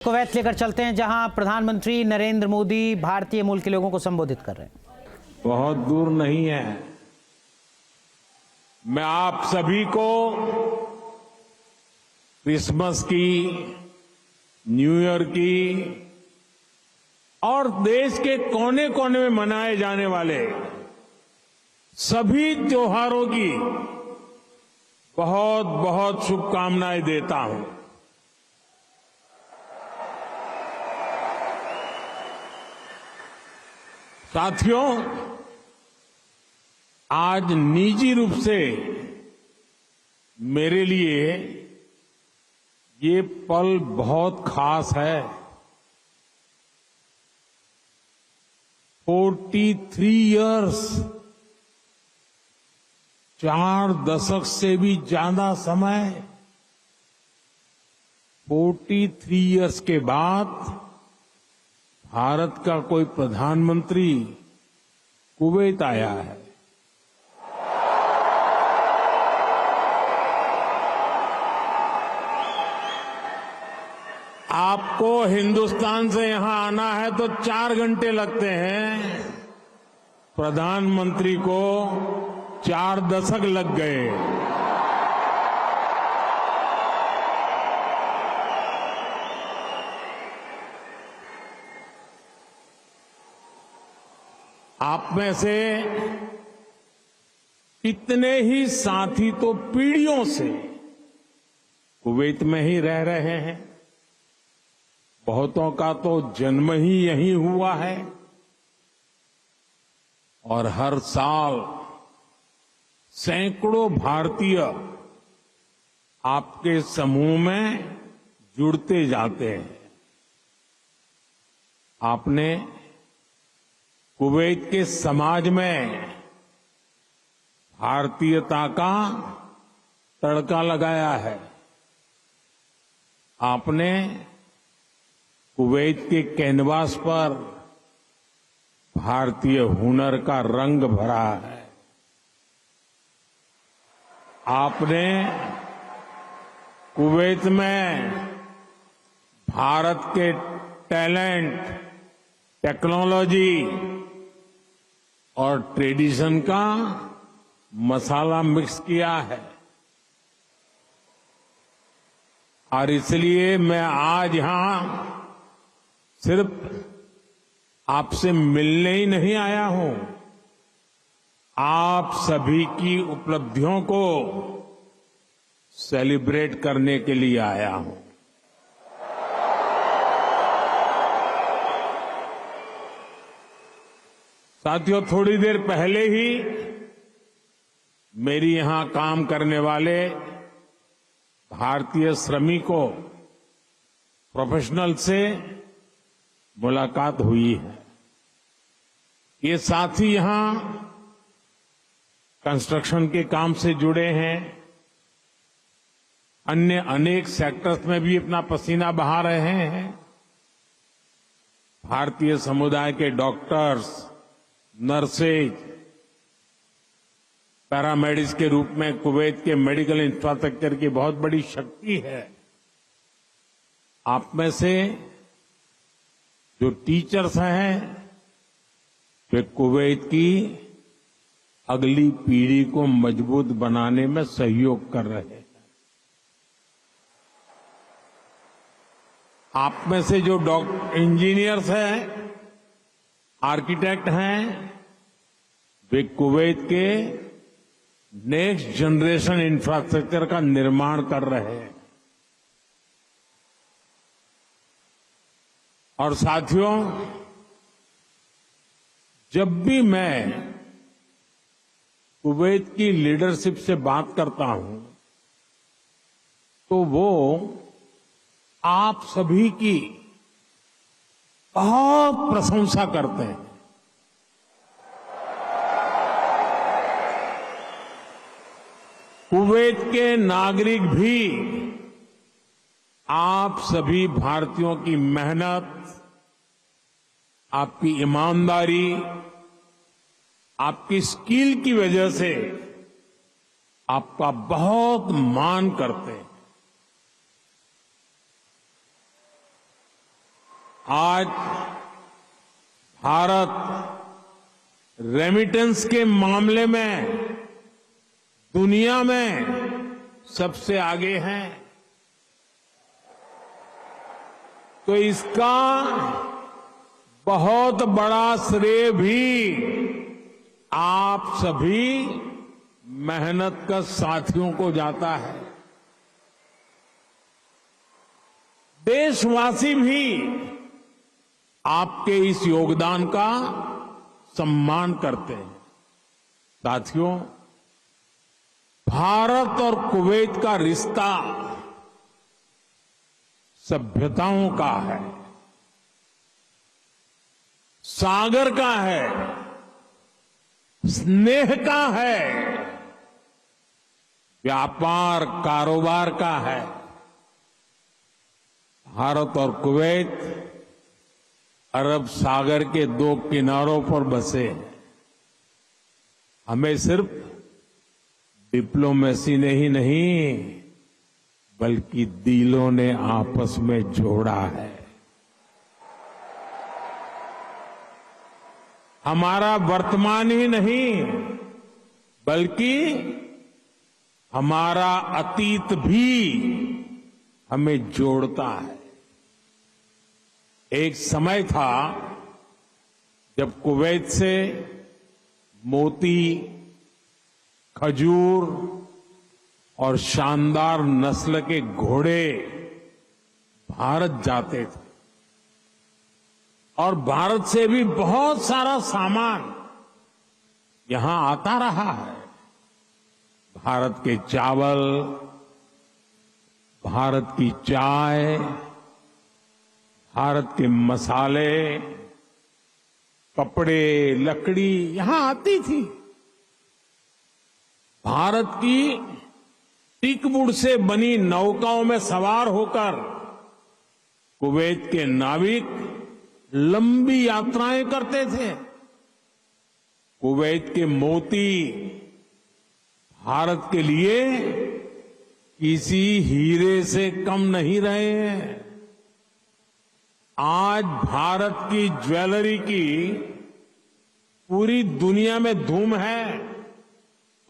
Kuwait लेकर चलते हैं, जहां प्रधानमंत्री नरेंद्र मोदी भारतीय मूल के लोगों को संबोधित कर रहे हैं। बहुत दूर नहीं है। मैं आप सभी को क्रिसमस की, न्यू ईयर की और देश के कोने कोने में मनाए जाने वाले सभी त्योहारों की बहुत बहुत शुभकामनाएं देता हूं। साथियों, आज निजी रूप से मेरे लिए ये पल बहुत खास है। 43 इयर्स, 4 दशक से भी ज्यादा समय, 43 इयर्स के बाद भारत का कोई प्रधानमंत्री कुवैत आया है। आपको हिंदुस्तान से यहां आना है तो 4 घंटे लगते हैं, प्रधानमंत्री को 4 दशक लग गए। आप में से कितने ही साथी तो पीढ़ियों से कुवैत में ही रह रहे हैं। बहुतों का तो जन्म ही यहीं हुआ है और हर साल सैकड़ों भारतीय आपके समूह में जुड़ते जाते हैं। आपने कुवैत के समाज में भारतीयता का तड़का लगाया है। आपने कुवैत के कैनवास पर भारतीय हुनर का रंग भरा है। आपने कुवैत में भारत के टैलेंट, टेक्नोलॉजी और ट्रेडिशन का मसाला मिक्स किया है। और इसलिए मैं आज यहां सिर्फ आपसे मिलने ही नहीं आया हूं, आप सभी की उपलब्धियों को सेलिब्रेट करने के लिए आया हूं। साथियों, थोड़ी देर पहले ही मेरी यहां काम करने वाले भारतीय श्रमिकों, प्रोफेशनल से मुलाकात हुई है। ये साथी यहां कंस्ट्रक्शन के काम से जुड़े हैं, अन्य अनेक सेक्टर्स में भी अपना पसीना बहा रहे हैं। भारतीय समुदाय के डॉक्टर्स, नर्सेज, पैरामेडिक्स के रूप में कुवैत के मेडिकल इंफ्रास्ट्रक्चर की बहुत बड़ी शक्ति है। आप में से जो टीचर्स हैं, वे कुवैत की अगली पीढ़ी को मजबूत बनाने में सहयोग कर रहे हैं। आप में से जो इंजीनियर्स हैं, आर्किटेक्ट हैं, वे कुवैत के नेक्स्ट जनरेशन इंफ्रास्ट्रक्चर का निर्माण कर रहे हैं। और साथियों, जब भी मैं कुवैत की लीडरशिप से बात करता हूं तो वो आप सभी की बहुत प्रशंसा करते हैं। कुवैत के नागरिक भी आप सभी भारतीयों की मेहनत, आपकी ईमानदारी, आपकी स्किल की वजह से आपका बहुत मान करते हैं। आज भारत रेमिटेंस के मामले में दुनिया में सबसे आगे है। तो इसका बहुत बड़ा श्रेय भी आप सभी मेहनत कर साथियों को जाता है। देशवासी भी आपके इस योगदान का सम्मान करते हैं। साथियों, भारत और कुवैत का रिश्ता सभ्यताओं का है, सागर का है, स्नेह का है, व्यापार कारोबार का है। भारत और कुवैत अरब सागर के दो किनारों पर बसे हैं। हमें सिर्फ डिप्लोमेसी ने ही नहीं बल्कि दिलों ने आपस में जोड़ा है। हमारा वर्तमान ही नहीं बल्कि हमारा अतीत भी हमें जोड़ता है। एक समय था जब कुवैत से मोती, खजूर और शानदार नस्ल के घोड़े भारत जाते थे और भारत से भी बहुत सारा सामान यहां आता रहा है। भारत के चावल, भारत की चाय, भारत के मसाले, कपड़े, लकड़ी यहां आती थी। भारत की टीकवुड से बनी नौकाओं में सवार होकर कुवैत के नाविक लंबी यात्राएं करते थे। कुवैत के मोती भारत के लिए किसी हीरे से कम नहीं रहे हैं। आज भारत की ज्वेलरी की पूरी दुनिया में धूम है,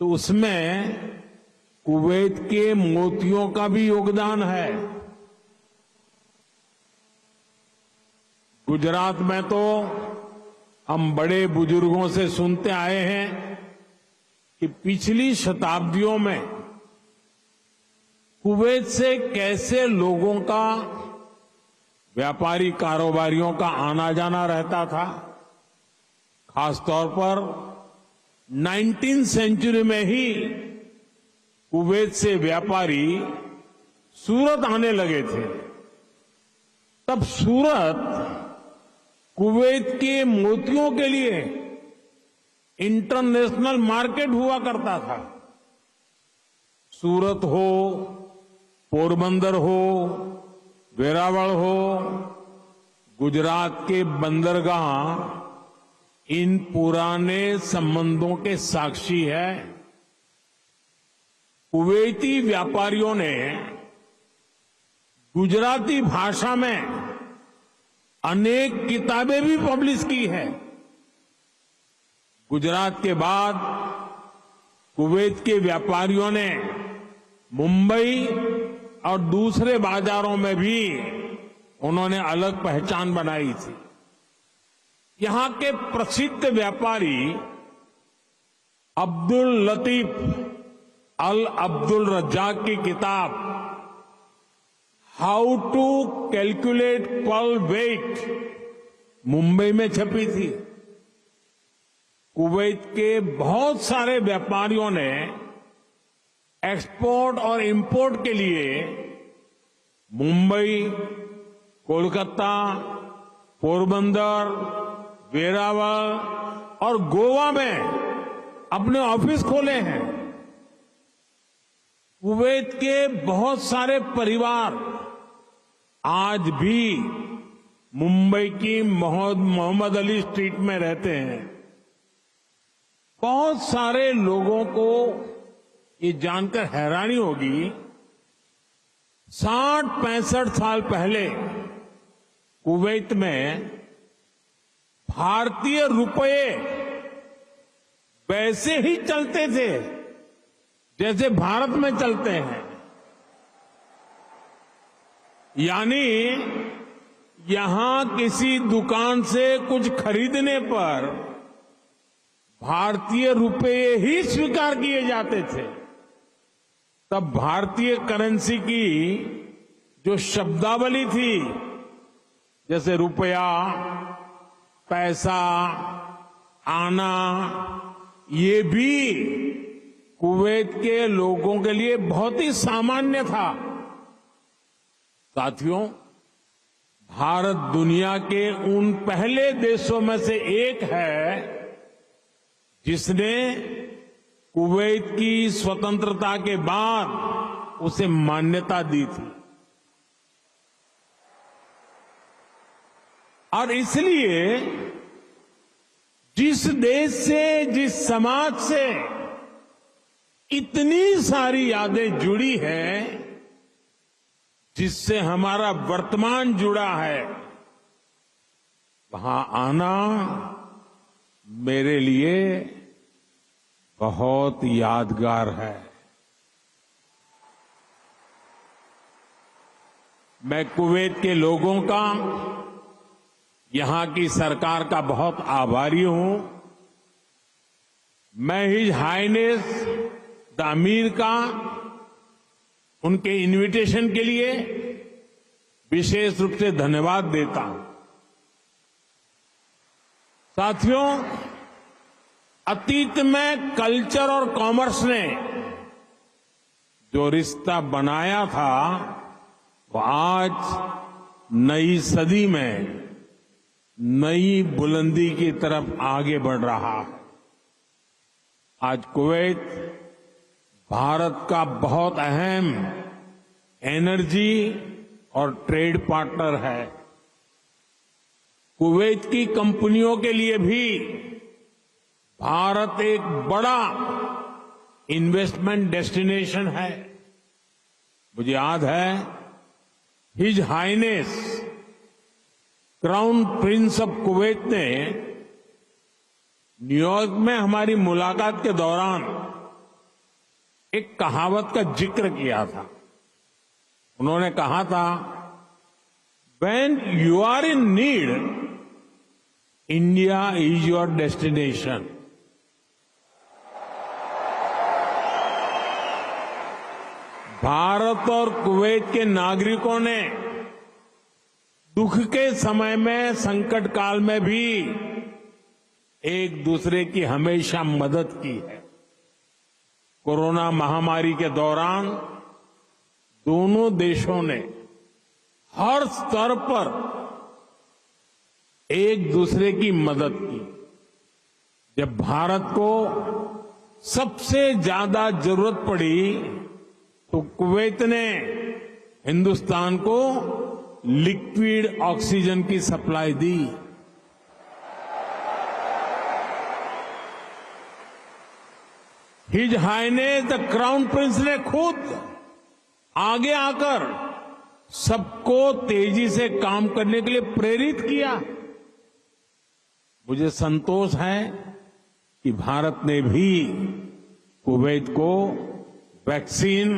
तो उसमें कुवैत के मोतियों का भी योगदान है। गुजरात में तो हम बड़े बुजुर्गों से सुनते आए हैं कि पिछली शताब्दियों में कुवैत से कैसे लोगों का, व्यापारी कारोबारियों का आना जाना रहता था। खासतौर पर 19वीं सेंचुरी में ही कुवैत से व्यापारी सूरत आने लगे थे। तब सूरत कुवैत के मोतियों के लिए इंटरनेशनल मार्केट हुआ करता था। सूरत हो, पोरबंदर हो, वेरावल हो, गुजरात के बंदरगाह इन पुराने संबंधों के साक्षी है। कुवैती व्यापारियों ने गुजराती भाषा में अनेक किताबें भी पब्लिश की है। गुजरात के बाद कुवैत के व्यापारियों ने मुंबई और दूसरे बाजारों में भी उन्होंने अलग पहचान बनाई थी। यहां के प्रसिद्ध व्यापारी अब्दुल लतीफ अल अब्दुल रज्जाक की किताब how to calculate pearl weight Mumbai में छपी थी। कुवैत के बहुत सारे व्यापारियों ने एक्सपोर्ट और इंपोर्ट के लिए मुंबई, कोलकाता, पोरबंदर, वेरावल और गोवा में अपने ऑफिस खोले हैं। कुवैत के बहुत सारे परिवार आज भी मुंबई की मोहम्मद अली स्ट्रीट में रहते हैं। बहुत सारे लोगों को ये जानकर हैरानी होगी, 60-65 साल पहले कुवैत में भारतीय रुपये वैसे ही चलते थे जैसे भारत में चलते हैं। यानी यहां किसी दुकान से कुछ खरीदने पर भारतीय रुपये ही स्वीकार किए जाते थे। तब भारतीय करेंसी की जो शब्दावली थी, जैसे रुपया, पैसा, आना, ये भी कुवैत के लोगों के लिए बहुत ही सामान्य था। साथियों, भारत दुनिया के उन पहले देशों में से एक है जिसने कुवैत की स्वतंत्रता के बाद उसे मान्यता दी थी। और इसलिए जिस देश से, जिस समाज से इतनी सारी यादें जुड़ी हैं, जिससे हमारा वर्तमान जुड़ा है, वहां आना मेरे लिए बहुत यादगार है। मैं कुवैत के लोगों का, यहां की सरकार का बहुत आभारी हूं। मैं हिज हाइनेस द अमीर का उनके इनविटेशन के लिए विशेष रूप से धन्यवाद देता हूं। साथियों, अतीत में कल्चर और कॉमर्स ने जो रिश्ता बनाया था, वो आज नई सदी में नई बुलंदी की तरफ आगे बढ़ रहा है। आज कुवैत भारत का बहुत अहम एनर्जी और ट्रेड पार्टनर है। कुवैत की कंपनियों के लिए भी भारत एक बड़ा इन्वेस्टमेंट डेस्टिनेशन है। मुझे याद है, His Highness crown prince of Kuwait ने न्यूयॉर्क में हमारी मुलाकात के दौरान एक कहावत का जिक्र किया था। उन्होंने कहा था, "When you are in need, India is your destination." Bharat और कुवैत के नागरिकों ने दुख के समय में, संकट काल में भी एक दूसरे की हमेशा मदद की है। कोरोना महामारी के दौरान दोनों देशों ने हर स्तर पर एक दूसरे की मदद की। जब भारत को सबसे ज्यादा जरूरत पड़ी तो कुवैत ने हिंदुस्तान को लिक्विड ऑक्सीजन की सप्लाई दी। His Highness the crown prince ने खुद आगे आकर सबको तेजी से काम करने के लिए प्रेरित किया। मुझे संतोष है कि भारत ने भी कुवैत को वैक्सीन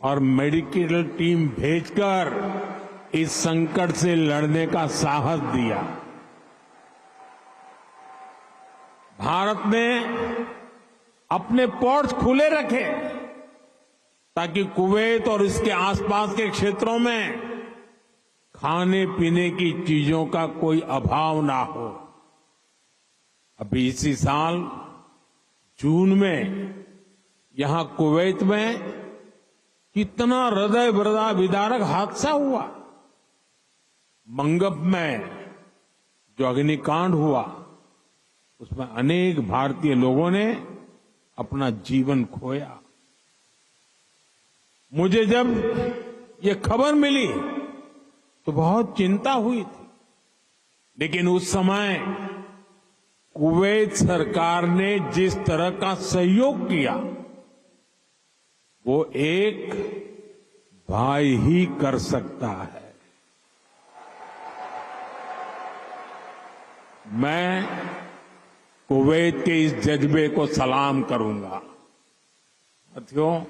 और मेडिकल टीम भेजकर इस संकट से लड़ने का साहस दिया। भारत ने अपने पोर्ट्स खुले रखे ताकि कुवैत और इसके आसपास के क्षेत्रों में खाने पीने की चीजों का कोई अभाव ना हो। अभी इसी साल जून में यहां कुवैत में कितना हृदय विदारक हादसा हुआ। मंगब में जो अग्निकांड हुआ, उसमें अनेक भारतीय लोगों ने अपना जीवन खोया। मुझे जब ये खबर मिली तो बहुत चिंता हुई थी, लेकिन उस समय कुवैत सरकार ने जिस तरह का सहयोग किया, वो एक भाई ही कर सकता है। मैं कुवैत के इस जज्बे को सलाम करूंगा। साथियों,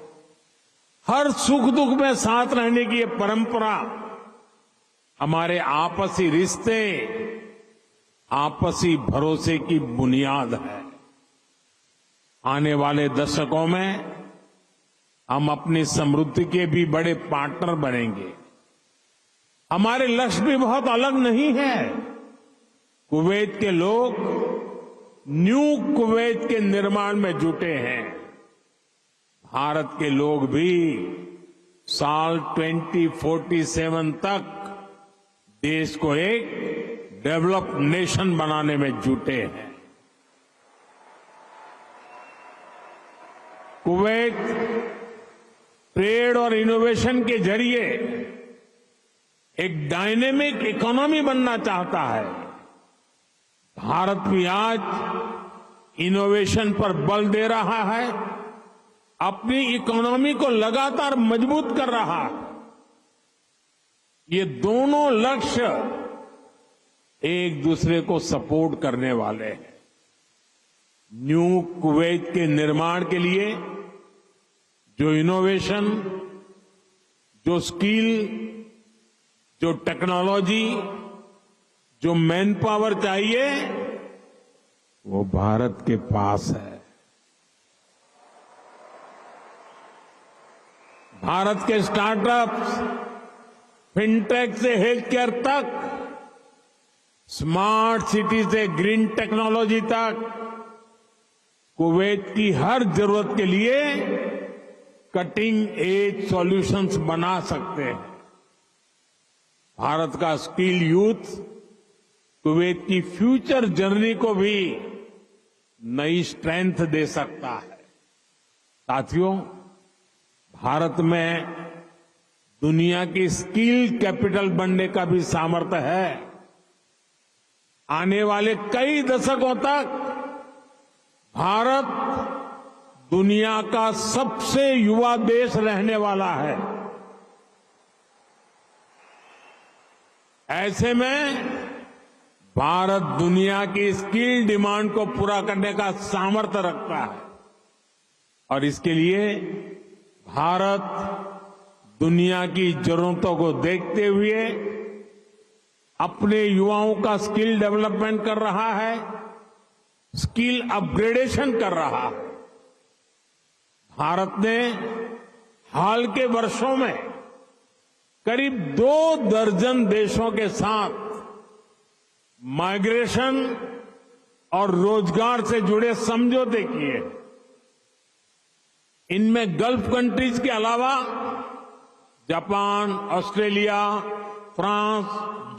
हर सुख दुख में साथ रहने की ये परंपरा हमारे आपसी रिश्ते, आपसी भरोसे की बुनियाद है। आने वाले दशकों में हम अपनी समृद्धि के भी बड़े पार्टनर बनेंगे। हमारे लक्ष्य भी बहुत अलग नहीं है। कुवैत के लोग न्यू कुवैत के निर्माण में जुटे हैं। भारत के लोग भी साल 2047 तक देश को एक डेवलप्ड नेशन बनाने में जुटे हैं। कुवैत ट्रेड और इनोवेशन के जरिए एक डायनेमिक इकोनॉमी बनना चाहता है। भारत भी आज इनोवेशन पर बल दे रहा है, अपनी इकोनॉमी को लगातार मजबूत कर रहा है। ये दोनों लक्ष्य एक दूसरे को सपोर्ट करने वाले हैं। न्यू कुवैत के निर्माण के लिए जो इनोवेशन, जो स्किल, जो टेक्नोलॉजी, जो मैन पावर चाहिए, वो भारत के पास है। भारत के स्टार्टअप्स, फिनटेक से हेल्थ केयर तक, स्मार्ट सिटी से ग्रीन टेक्नोलॉजी तक, कुवैत की हर जरूरत के लिए कटिंग एज सॉल्यूशंस बना सकते हैं। भारत का स्किल यूथ कुवैत की फ्यूचर जर्नी को भी नई स्ट्रेंथ दे सकता है। साथियों, भारत में दुनिया की स्किल कैपिटल बनने का भी सामर्थ्य है। आने वाले कई दशकों तक भारत दुनिया का सबसे युवा देश रहने वाला है। ऐसे में भारत दुनिया की स्किल डिमांड को पूरा करने का सामर्थ्य रखता है और इसके लिए भारत दुनिया की जरूरतों को देखते हुए अपने युवाओं का स्किल डेवलपमेंट कर रहा है, स्किल अपग्रेडेशन कर रहा है। भारत ने हाल के वर्षों में करीब 2 दर्जन देशों के साथ माइग्रेशन और रोजगार से जुड़े समझौते किए। इनमें गल्फ कंट्रीज के अलावा Japan, Australia, France,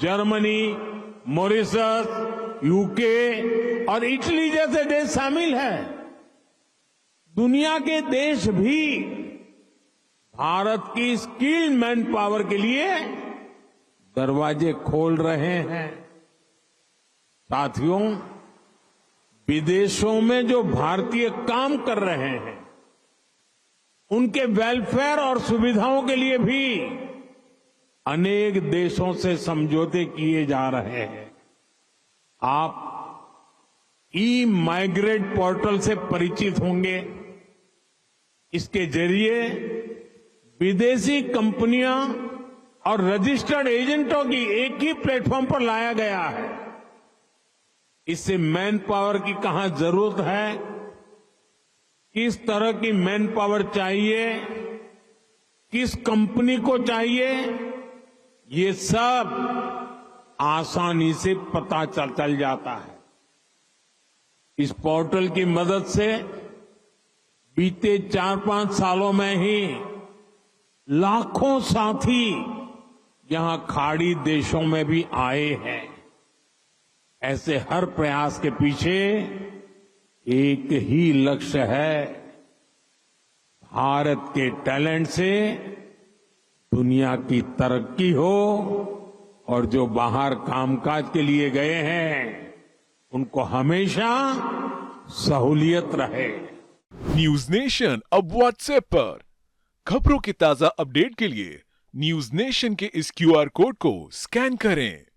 Germany, Mauritius, UK और इटली जैसे देश शामिल हैं। दुनिया के देश भी भारत की स्किल मैन पावर के लिए दरवाजे खोल रहे हैं। साथियों, विदेशों में जो भारतीय काम कर रहे हैं, उनके वेलफेयर और सुविधाओं के लिए भी अनेक देशों से समझौते किए जा रहे हैं। आप ई माइग्रेट पोर्टल से परिचित होंगे। इसके जरिए विदेशी कंपनियां और रजिस्टर्ड एजेंटों की एक ही प्लेटफॉर्म पर लाया गया है। इससे मैन पावर की कहां जरूरत है, किस तरह की मैन पावर चाहिए, किस कंपनी को चाहिए, ये सब आसानी से पता चल जाता है। इस पोर्टल की मदद से बीते 4-5 सालों में ही लाखों साथी यहां खाड़ी देशों में भी आए हैं। ऐसे हर प्रयास के पीछे एक ही लक्ष्य है, भारत के टैलेंट से दुनिया की तरक्की हो और जो बाहर कामकाज के लिए गए हैं उनको हमेशा सहूलियत रहे। न्यूज नेशन अब व्हाट्सएप पर खबरों के ताजा अपडेट के लिए न्यूज नेशन के इस QR कोड को स्कैन करें।